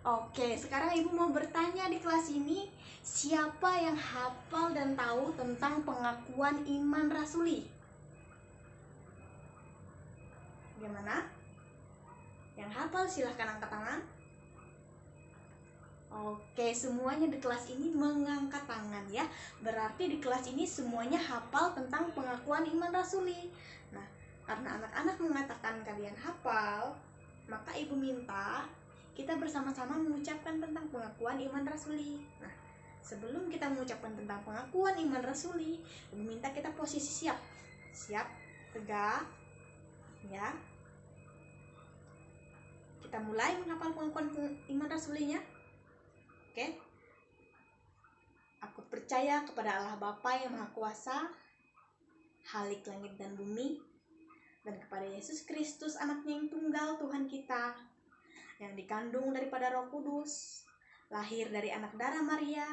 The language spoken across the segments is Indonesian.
Oke, sekarang Ibu mau bertanya di kelas ini, siapa yang hafal dan tahu tentang pengakuan iman rasuli? Gimana? Yang hafal silahkan angkat tangan. Oke, semuanya di kelas ini mengangkat tangan ya. Berarti di kelas ini semuanya hafal tentang pengakuan iman rasuli. Nah, karena anak-anak mengatakan kalian hafal, maka Ibu minta kita bersama-sama mengucapkan tentang pengakuan iman rasuli. Nah, sebelum kita mengucapkan tentang pengakuan iman rasuli, Ibu minta kita posisi siap. Siap, tegak, ya. Kita mulai menghafal pengakuan iman rasulinya. Oke. Aku percaya kepada Allah Bapa yang Maha Kuasa, Khalik langit dan bumi, dan kepada Yesus Kristus anaknya yang tunggal Tuhan kita, yang dikandung daripada Roh Kudus, lahir dari anak darah Maria,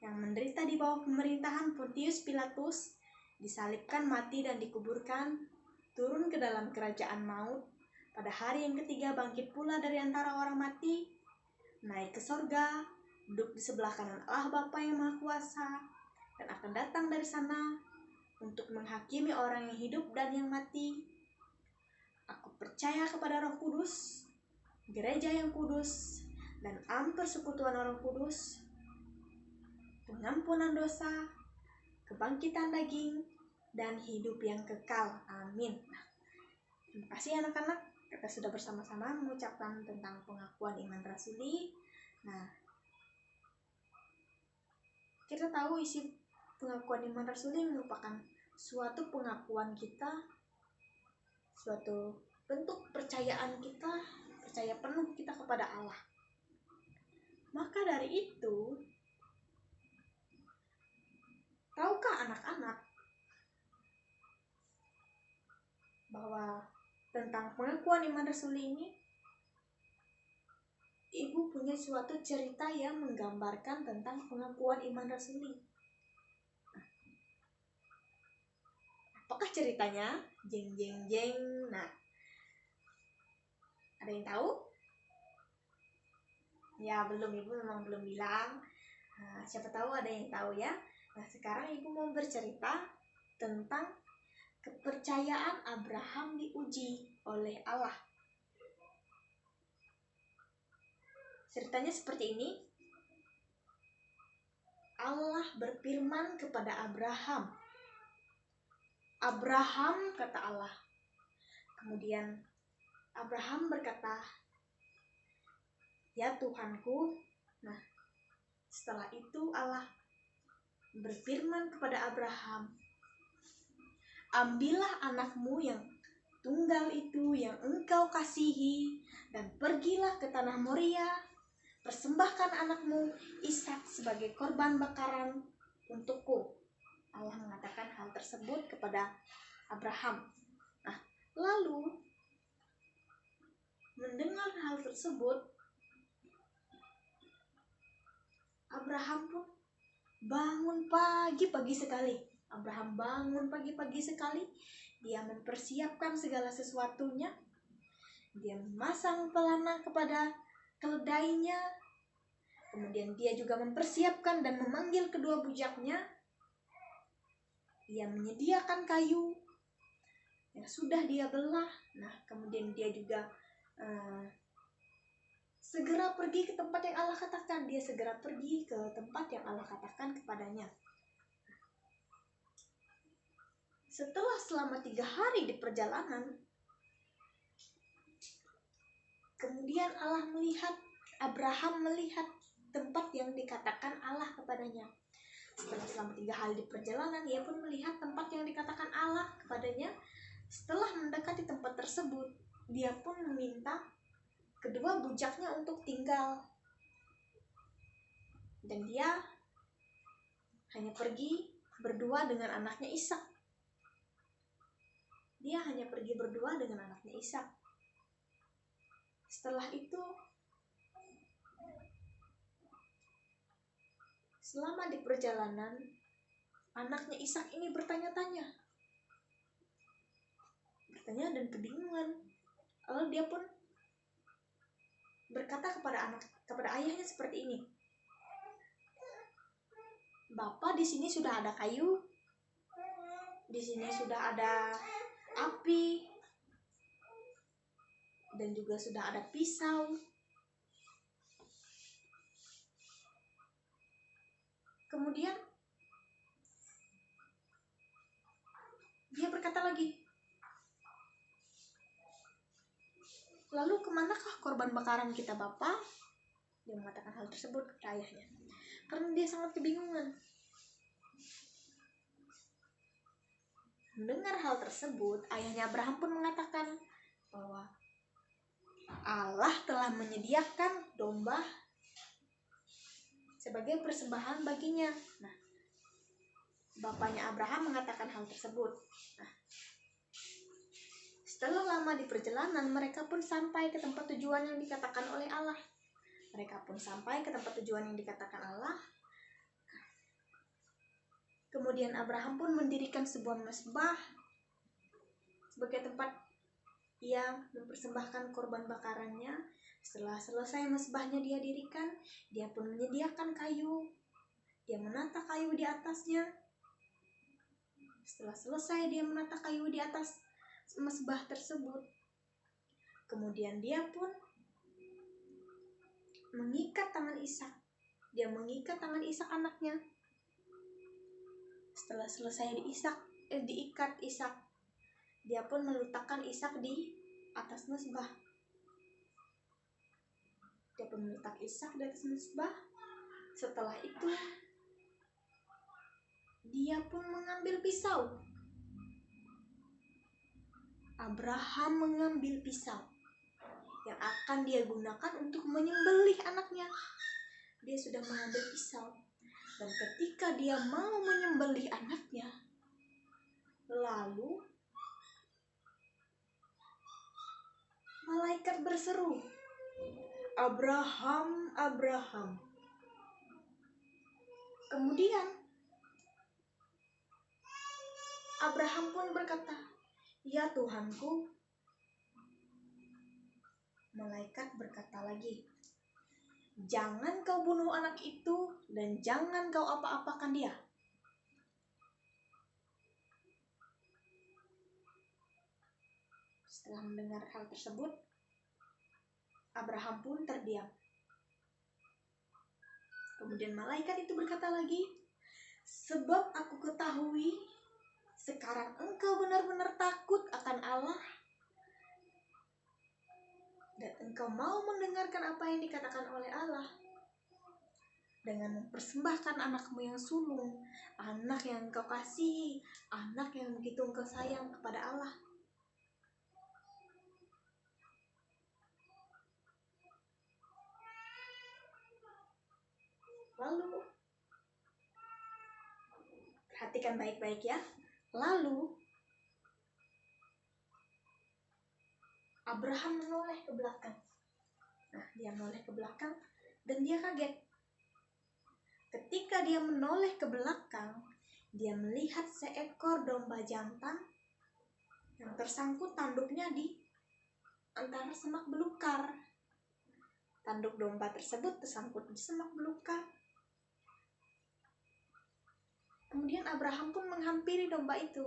yang menderita di bawah pemerintahan Pontius Pilatus, disalibkan, mati dan dikuburkan, turun ke dalam kerajaan maut, pada hari yang ketiga bangkit pula dari antara orang mati, naik ke sorga, duduk di sebelah kanan Allah Bapa yang Maha Kuasa, dan akan datang dari sana untuk menghakimi orang yang hidup dan yang mati. Aku percaya kepada Roh Kudus, gereja yang kudus, dan persekutuan Roh Kudus, pengampunan dosa, kebangkitan daging, dan hidup yang kekal. Amin. Terima kasih anak-anak, kita sudah bersama-sama mengucapkan tentang pengakuan iman rasuli. Nah, kita tahu isi pengakuan iman rasuli merupakan suatu pengakuan kita, suatu bentuk percayaan kita, percaya penuh kita kepada Allah. Maka dari itu, tahukah anak-anak bahwa tentang pengakuan iman rasuli ini, Ibu punya suatu cerita yang menggambarkan tentang pengakuan iman rasuli. Apakah ceritanya? Jeng jeng jeng. Nah, ada yang tahu? Ya, belum, Ibu memang belum bilang. Nah, siapa tahu ada yang tahu ya. Nah, sekarang Ibu mau bercerita tentang kepercayaan Abraham diuji oleh Allah. Ceritanya seperti ini. Allah berfirman kepada Abraham. Abraham, kata Allah. Kemudian Abraham berkata, ya Tuhanku. Nah, setelah itu Allah berfirman kepada Abraham, ambillah anakmu yang tunggal itu yang engkau kasihi, dan pergilah ke tanah Moria, persembahkan anakmu Ishak sebagai korban bakaran untukku. Allah mengatakan hal tersebut kepada Abraham. Nah, lalu mendengar hal tersebut, Abraham pun bangun pagi-pagi sekali. Abraham bangun pagi-pagi sekali. Dia mempersiapkan segala sesuatunya. Dia memasang pelana kepada keledainya. Kemudian dia juga mempersiapkan dan memanggil kedua bujaknya. Ia menyediakan kayu yang sudah dia belah. Nah, kemudian dia juga segera pergi ke tempat yang Allah katakan. Dia segera pergi ke tempat yang Allah katakan kepadanya. Setelah selama 3 hari di perjalanan, kemudian Abraham melihat tempat yang dikatakan Allah kepadanya. Setelah selama 3 hari di perjalanan, ia pun melihat tempat yang dikatakan Allah kepadanya. Setelah mendekati tempat tersebut, dia pun meminta kedua bujaknya untuk tinggal. Dan dia hanya pergi berdua dengan anaknya Ishak. Dia hanya pergi berdua dengan anaknya Ishak. Setelah itu, selama di perjalanan, anaknya Ishak ini bertanya-tanya dan kebingungan. Lalu dia pun berkata kepada ayahnya seperti ini, "Bapak, di sini sudah ada kayu, di sini sudah ada api, dan juga sudah ada pisau. Kemudian dia berkata lagi, "Lalu kemanakah korban bakaran kita, Bapak?" Dia mengatakan hal tersebut kepada ayahnya karena dia sangat kebingungan. Mendengar hal tersebut, ayahnya Abraham pun mengatakan bahwa Allah telah menyediakan domba sebagai persembahan baginya. Nah, bapaknya Abraham mengatakan hal tersebut. Nah, setelah lama di perjalanan, mereka pun sampai ke tempat tujuan yang dikatakan oleh Allah. Kemudian Abraham pun mendirikan sebuah mezbah sebagai tempat ia mempersembahkan korban bakarannya. Setelah selesai mezbahnya dia dirikan, dia pun menyediakan kayu. Dia menata kayu di atasnya. Setelah selesai dia menata kayu di atas mezbah tersebut, kemudian dia pun mengikat tangan Ishak. Dia mengikat tangan Ishak anaknya. Setelah selesai diikat Ishak, dia pun meletakkan Ishak di atas mezbah. Dia pun meletak Ishak di atas mezbah. Setelah itu, dia pun mengambil pisau. Abraham mengambil pisau yang akan dia gunakan untuk menyembelih anaknya. Dia sudah mengambil pisau. Dan ketika dia mau menyembelih anaknya, lalu malaikat berseru, "Abraham, Abraham." Kemudian Abraham pun berkata, "Ya Tuhanku." Malaikat berkata lagi, "Jangan kau bunuh anak itu dan jangan kau apa-apakan dia." Setelah mendengar hal tersebut, Abraham pun terdiam. Kemudian malaikat itu berkata lagi, "Sebab aku ketahui sekarang engkau benar-benar takut akan Allah dan engkau mau mendengarkan apa yang dikatakan oleh Allah dengan mempersembahkan anakmu yang sulung, anak yang engkau kasihi, anak yang begitu engkau sayang kepada Allah." Lalu, perhatikan baik-baik ya. Lalu, Abraham menoleh ke belakang. Nah, dia menoleh ke belakang dan dia kaget. Ketika dia menoleh ke belakang, dia melihat seekor domba jantan yang tersangkut tanduknya di antara semak belukar. Tanduk domba tersebut tersangkut di semak belukar. Kemudian Abraham pun menghampiri domba itu.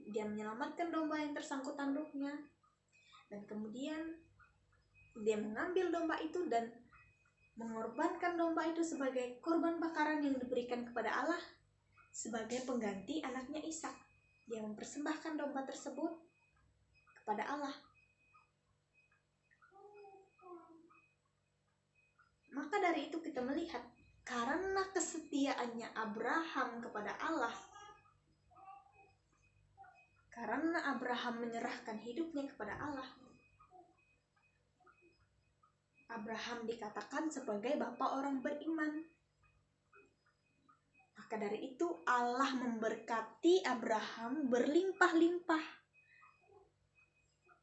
Dia menyelamatkan domba yang tersangkut tanduknya. Dan kemudian dia mengambil domba itu dan mengorbankan domba itu sebagai korban bakaran yang diberikan kepada Allah sebagai pengganti anaknya Ishak. Dia mempersembahkan domba tersebut kepada Allah. Maka dari itu kita melihat karena kesetiaannya Abraham kepada Allah, karena Abraham menyerahkan hidupnya kepada Allah, Abraham dikatakan sebagai bapa orang beriman. Maka dari itu Allah memberkati Abraham berlimpah-limpah.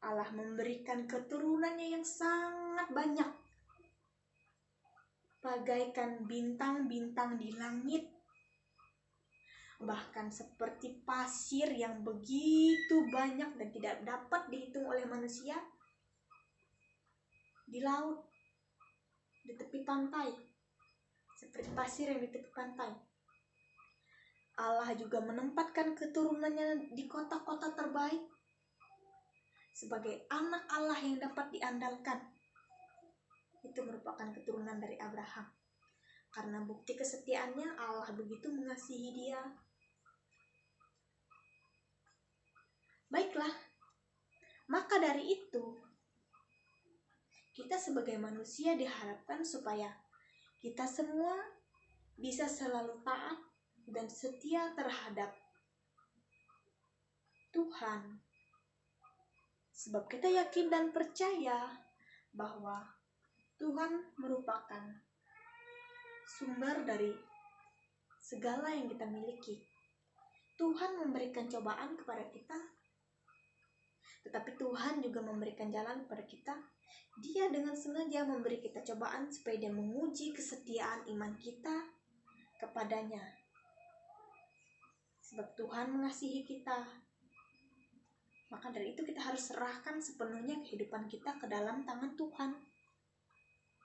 Allah memberikan keturunannya yang sangat banyak, bagaikan bintang-bintang di langit, bahkan seperti pasir yang begitu banyak dan tidak dapat dihitung oleh manusia. di laut, di tepi pantai, seperti pasir yang di tepi pantai. Allah juga menempatkan keturunannya di kota-kota terbaik sebagai anak Allah yang dapat diandalkan. Itu merupakan keturunan dari Abraham. Karena bukti kesetiaannya, Allah begitu mengasihi dia. Baiklah, maka dari itu, kita sebagai manusia diharapkan supaya kita semua bisa selalu taat dan setia terhadap Tuhan. Sebab kita yakin dan percaya bahwa Tuhan merupakan sumber dari segala yang kita miliki. Tuhan memberikan cobaan kepada kita, tetapi Tuhan juga memberikan jalan kepada kita. Dia dengan sengaja memberi kita cobaan supaya Dia menguji kesetiaan iman kita kepadanya. Sebab Tuhan mengasihi kita. Maka dari itu kita harus serahkan sepenuhnya kehidupan kita ke dalam tangan Tuhan.